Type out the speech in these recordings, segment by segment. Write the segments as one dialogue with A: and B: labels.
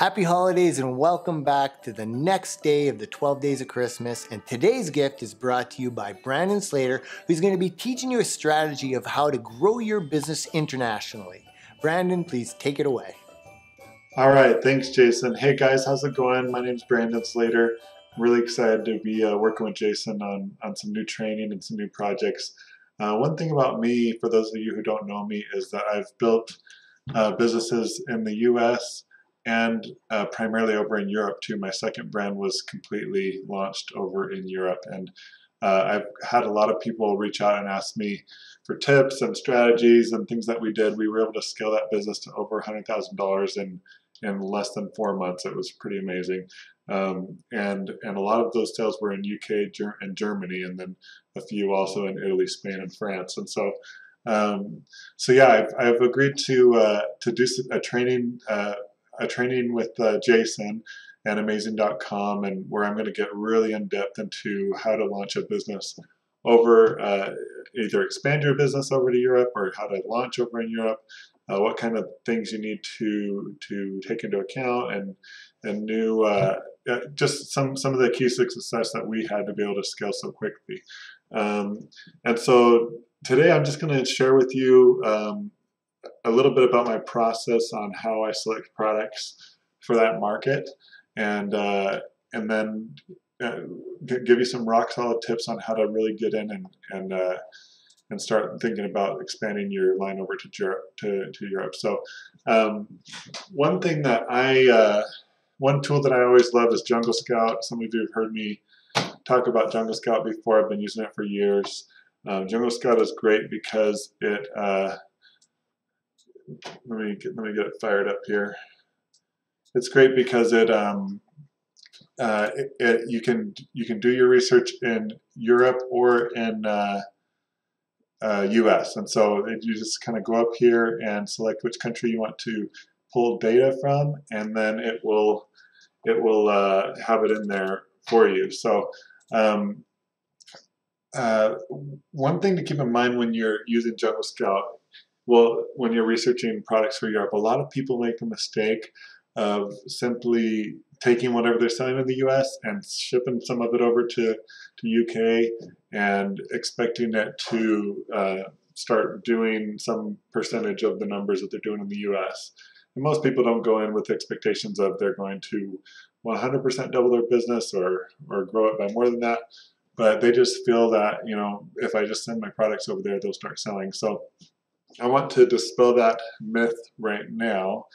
A: Happy holidays and welcome back to the next day of the 12 days of Christmas. And today's gift is brought to you by Brandon Slater, who's going to be teaching you a strategy of how to grow your business internationally. Brandon, please take it away.
B: All right, thanks, Jason. Hey guys, how's it going? My name's Brandon Slater. I'm really excited to be working with Jason on some new training and some new projects. One thing about me, for those of you who don't know me, is that I've built businesses in the US and primarily over in Europe too. My second brand was completely launched over in Europe, and I've had a lot of people reach out and ask me for tips and strategies and things that we did. We were able to scale that business to over $100,000 in less than 4 months. It was pretty amazing. And a lot of those sales were in UK and Germany, and then a few also in Italy, Spain, and France. And so yeah, I've agreed to do a training with Jason and Amazing.com, and where I'm going to get really in depth into how to launch a business over, either expand your business over to Europe or how to launch over in Europe, what kind of things you need to take into account, and new just some of the key success that we had to be able to scale so quickly. And so today I'm just going to share with you a little bit about my process on how I select products for that market, and then give you some rock solid tips on how to really get in and start thinking about expanding your line over to Europe. So one thing that one tool that I always love is Jungle Scout. Some of you have heard me talk about Jungle Scout before. I've been using it for years. Jungle Scout is great because it let me get it fired up here. It's great because you can do your research in Europe or in US, and so you just kind of go up here and select which country you want to pull data from, and then it will have it in there for you. So one thing to keep in mind when you're using Jungle Scout, well, when you're researching products for Europe, a lot of people make the mistake of simply taking whatever they're selling in the US and shipping some of it over to UK and expecting it to start doing some percentage of the numbers that they're doing in the US. And most people don't go in with expectations of they're going to 100% double their business or grow it by more than that, but they just feel that, you know, if I just send my products over there, they'll start selling. So I want to dispel that myth right now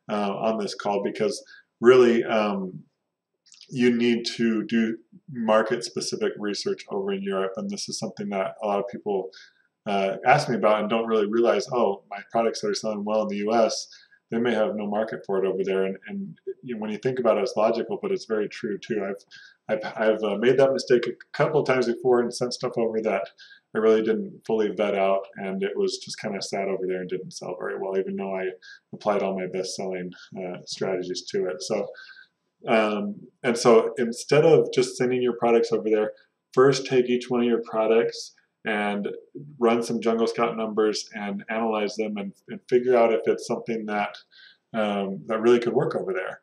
B: on this call, because really you need to do market-specific research over in Europe, and this is something that a lot of people ask me about and don't really realize, oh, my products that are selling well in the US, they may have no market for it over there, and you know, when you think about it, it's logical, but it's very true too. I've made that mistake a couple of times before and sent stuff over that I really didn't fully vet out, and it was just kind of sat over there and didn't sell very well, even though I applied all my best-selling strategies to it. So, and so instead of just sending your products over there, first take each one of your products and run some Jungle Scout numbers and analyze them and figure out if it's something that that really could work over there.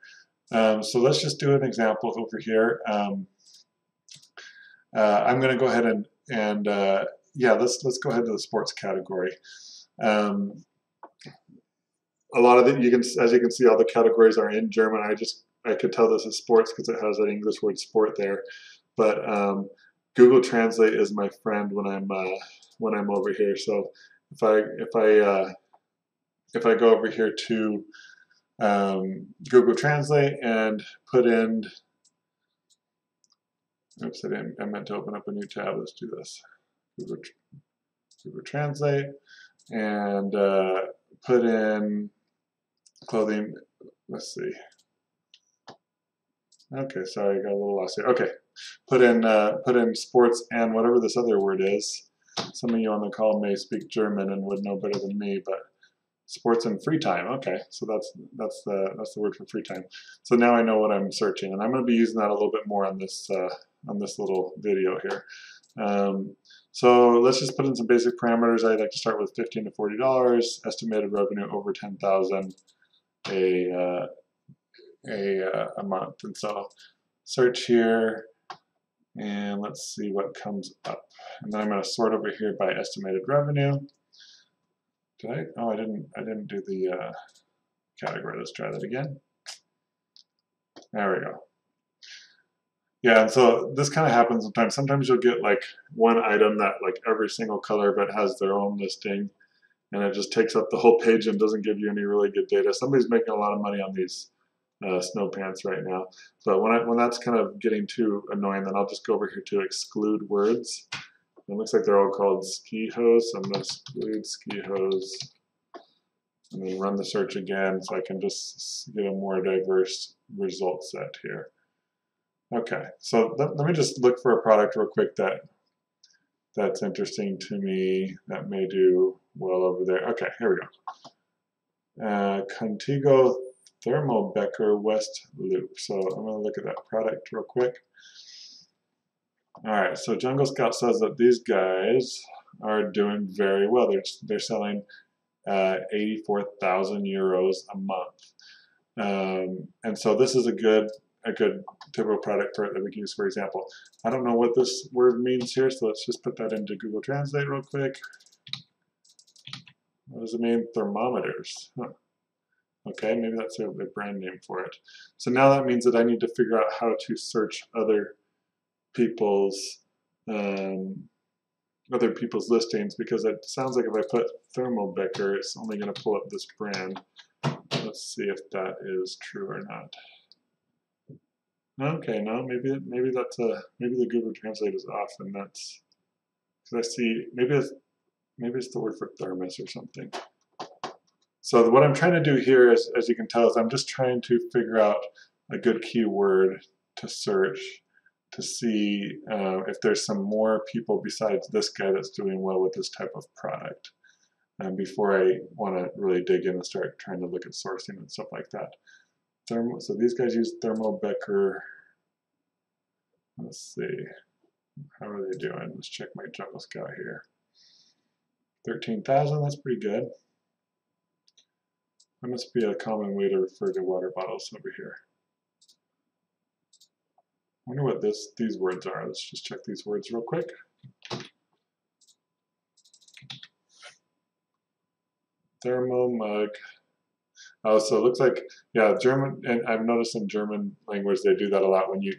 B: So let's just do an example over here. I'm going to go ahead and yeah, let's go ahead to the sports category. A lot of it, as you can see, all the categories are in German. I could tell this is sports because it has that English word sport there. But Google Translate is my friend when I'm over here. So if I go over here to Google Translate and put in, oops, I meant to open up a new tab. Let's do this. Google Translate and put in clothing. Let's see. Okay, sorry, I got a little lost here. Okay, put in sports and whatever this other word is. Some of you on the call may speak German and would know better than me, but sports and free time. Okay, so that's the word for free time. So now I know what I'm searching, and I'm going to be using that a little bit more on this little video here. So let's just put in some basic parameters. I'd like to start with $15 to $40, estimated revenue over $10,000, a month. And so search here, and let's see what comes up. And then I'm going to sort over here by estimated revenue. Did I? Oh, I didn't do the category. Let's try that again. There we go. Yeah, and so this kind of happens sometimes. Sometimes you'll get like one item that like every single color of it has their own listing, and it just takes up the whole page and doesn't give you any really good data. Somebody's making a lot of money on these snow pants right now. But when that's kind of getting too annoying, then I'll just go over here to exclude words. It looks like they're all called ski hose. So I'm going to exclude ski hose and then run the search again so I can just get a more diverse result set here. Okay, so let me just look for a product real quick that's interesting to me that may do well over there. Okay, here we go. Contigo Thermal Becker West Loop. So I'm going to look at that product real quick. All right, so Jungle Scout says that these guys are doing very well. They're selling 84,000 euros a month, and so this is a good typical product for it that we can use. For example, I don't know what this word means here, so let's just put that into Google Translate real quick. What does it mean? Thermometers. Huh. Okay, maybe that's the brand name for it. So now that means that I need to figure out how to search other people's listings, because it sounds like if I put Thermal Becker, it's only going to pull up this brand. Let's see if that is true or not. Okay, no, maybe the Google Translate is off, and that's because I see maybe it's the word for thermos or something. So what I'm trying to do here is, as you can tell, is I'm just trying to figure out a good keyword to search to see if there's some more people besides this guy that's doing well with this type of product, before I want to really dig in and start trying to look at sourcing and stuff like that. So these guys use Thermal Becker. Let's see, how are they doing? Let's check my Jungle Scout here. 13,000, that's pretty good. That must be a common way to refer to water bottles over here. I wonder what these words are. Let's just check these words real quick. Thermo mug. Oh, so it looks like, yeah, German, and I've noticed in German language they do that a lot when you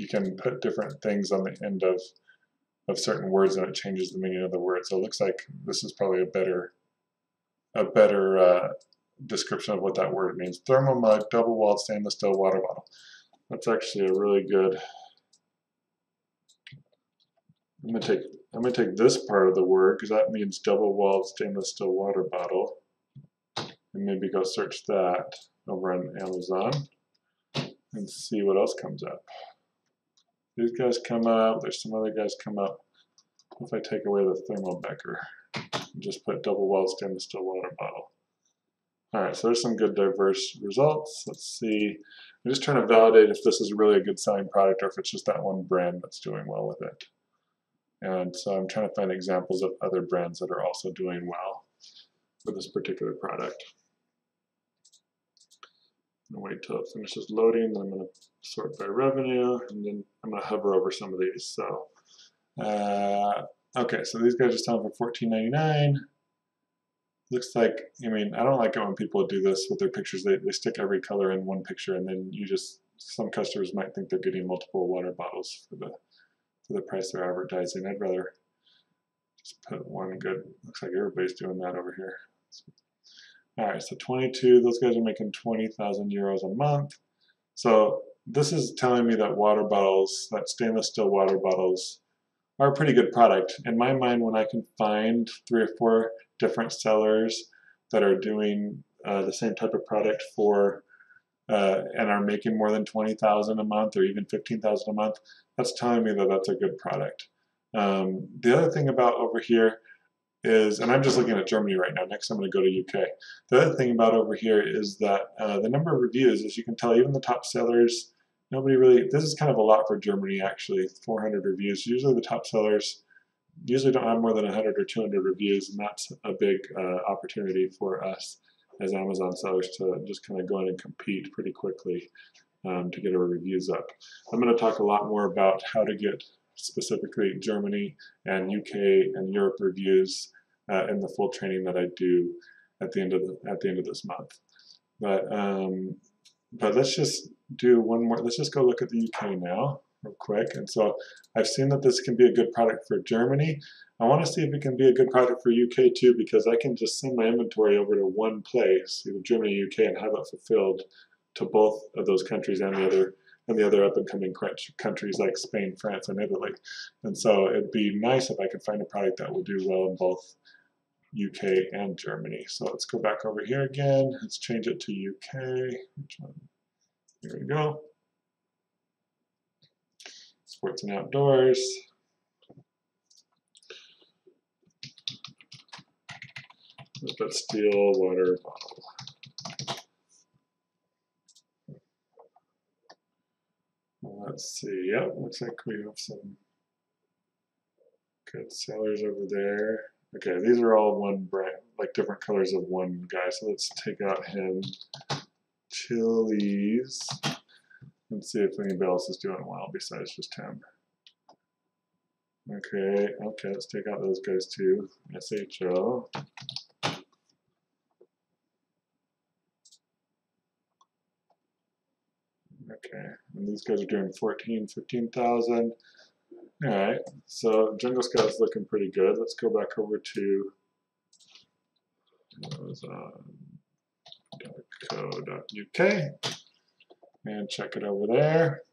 B: can put different things on the end of certain words and it changes the meaning of the word. So it looks like this is probably a better description of what that word means. Thermo mug, double-walled stainless steel water bottle. That's actually a really good. I'm gonna take this part of the word because that means double-walled stainless steel water bottle, and maybe go search that over on Amazon and see what else comes up. These guys come up. There's some other guys come up. What if I take away the Thermal Becker and just put double-walled stainless steel water bottle? All right, so there's some good diverse results. Let's see. I'm just trying to validate if this is really a good selling product or if it's just that one brand that's doing well with it. And so I'm trying to find examples of other brands that are also doing well with this particular product. I'm going to wait till it finishes loading, then I'm going to sort by revenue, and then I'm going to hover over some of these. So, okay, so these guys are selling for $14.99. Looks like, I mean, I don't like it when people do this with their pictures. They stick every color in one picture, and then some customers might think they're getting multiple water bottles for the price they're advertising. I'd rather just put one good. Looks like everybody's doing that over here. All right, so 22. Those guys are making 20,000 euros a month. So this is telling me that water bottles, that stainless steel water bottles, are a pretty good product. In my mind, when I can find 3 or 4 different sellers that are doing the same type of product for and are making more than 20,000 a month or even 15,000 a month, that's telling me that that's a good product. The other thing about over here is, and I'm just looking at Germany right now, next I'm going to go to UK. The other thing about over here is that the number of reviews, as you can tell, even the top sellers, nobody really, this is kind of a lot for Germany actually, 400 reviews. Usually the top sellers usually don't have more than 100 or 200 reviews, and that's a big opportunity for us. as Amazon sellers to just kind of go in and compete pretty quickly to get our reviews up. I'm going to talk a lot more about how to get specifically Germany and UK and Europe reviews in the full training that I do at the end of this month. But let's just do one more. Let's just go look at the UK now real quick. And so I've seen that this can be a good product for Germany. I want to see if it can be a good product for UK too, because I can just send my inventory over to one place, either Germany or UK, and have it fulfilled to both of those countries and the other up and coming countries like Spain, France, and Italy. And so it'd be nice if I could find a product that will do well in both UK and Germany. So let's go back over here again. Let's change it to UK. Which one? Here we go. Sports and outdoors. Let's put steel water bottle. Let's see. Yep, looks like we have some good sellers over there. Okay, these are all one brand, like different colors of one guy. So let's take out him. Chilies. And see if anybody else is doing well besides just him. Okay, let's take out those guys too. SHO. Okay, and these guys are doing 15,000. All right, so Jungle Scout's looking pretty good. Let's go back over to .co.uk and check it over there.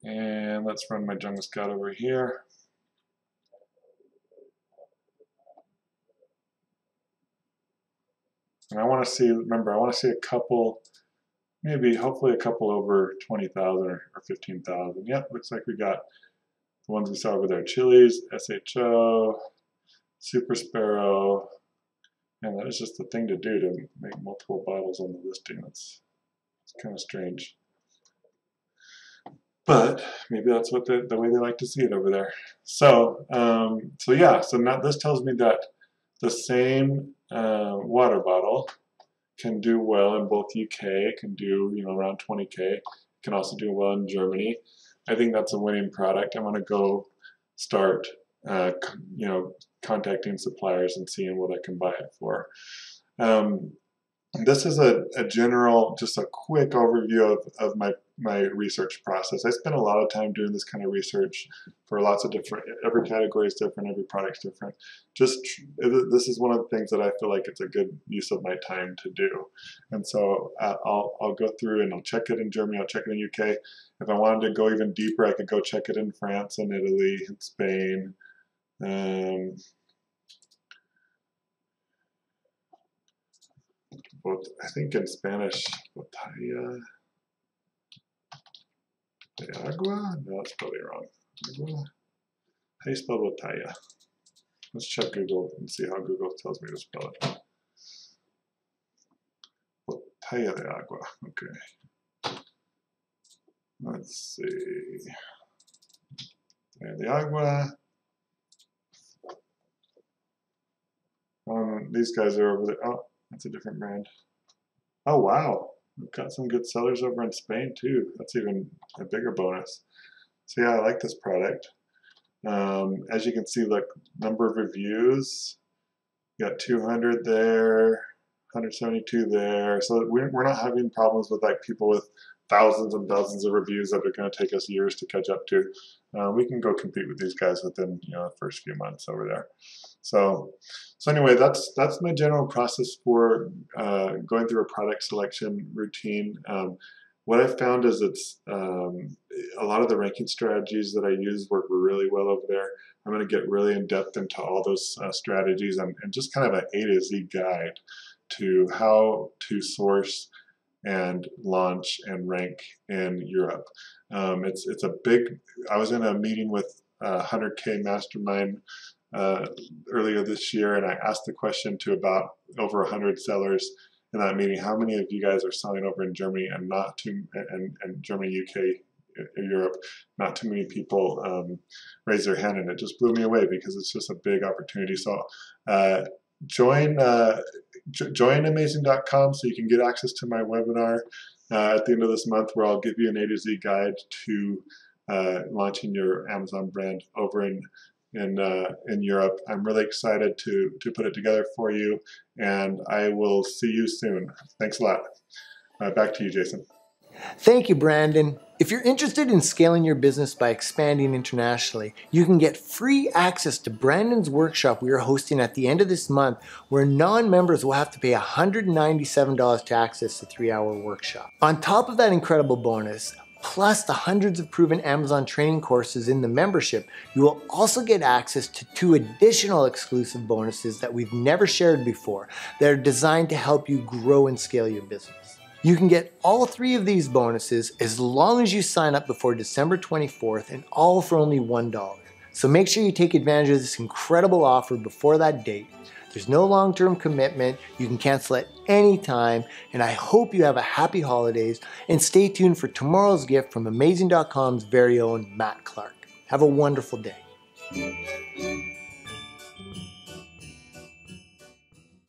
B: And let's run my Jungle Scout over here. And I want to see, remember, I want to see a couple, maybe, hopefully a couple over 20,000 or 15,000. Yep, looks like we got the ones we saw over there. Chilies, SHO, Super Sparrow. And that is just the thing to do, to make multiple bottles on the listing. It's kind of strange. But maybe that's what the way they like to see it over there. So, yeah, so now this tells me that the same water bottle can do well in both UK, it can do around 20K, it can also do well in Germany. I think that's a winning product. I'm going to go start contacting suppliers and seeing what I can buy it for. This is a general, just a quick overview of my research process. I spend a lot of time doing this kind of research for lots of different, every category is different, every product's different. This is one of the things that I feel like it's a good use of my time to do. And so I'll go through and I'll check it in Germany, I'll check it in UK. If I wanted to go even deeper, I could go check it in France and Italy and Spain. I think in Spanish, botella de agua? No, that's probably wrong. Agua? How do you spell botella? Let's check Google and see how Google tells me to spell it. Botella de agua, okay. Let's see. Botella de agua. These guys are over there. Oh, that's a different brand. Oh, wow. We've got some good sellers over in Spain, too. That's even a bigger bonus. So, yeah, I like this product. As you can see, look, number of reviews. You got 200 there, 172 there. So we're not having problems with like people with thousands and thousands of reviews that are going to take us years to catch up to. We can go compete with these guys within the first few months over there. So anyway, that's my general process for going through a product selection routine. What I've found is it's a lot of the ranking strategies that I use work really well over there. I'm going to get really in depth into all those strategies and just kind of an A to Z guide to how to source and launch and rank in Europe. It's a big, I was in a meeting with 100K Mastermind earlier this year, and I asked the question to about over 100 sellers in that meeting, how many of you guys are selling over in Germany and not to, and Germany, UK, in Europe. Not too many people raise their hand, and it just blew me away because it's just a big opportunity. So join Amazing.com so you can get access to my webinar at the end of this month, where I'll give you an A to Z guide to launching your Amazon brand over in Europe. I'm really excited to put it together for you, and I will see you soon. Thanks a lot. Back to you, Jason.
A: Thank you, Brandon. If you're interested in scaling your business by expanding internationally, you can get free access to Brandon's workshop we are hosting at the end of this month, where non-members will have to pay $197 to access the 3-hour workshop. On top of that incredible bonus, plus the hundreds of proven Amazon training courses in the membership, you will also get access to 2 additional exclusive bonuses that we've never shared before that are designed to help you grow and scale your business. You can get all 3 of these bonuses as long as you sign up before December 24th, and all for only $1. So make sure you take advantage of this incredible offer before that date. There's no long-term commitment. You can cancel at any time, and I hope you have a happy holidays, and stay tuned for tomorrow's gift from Amazing.com's very own Matt Clark. Have a wonderful day.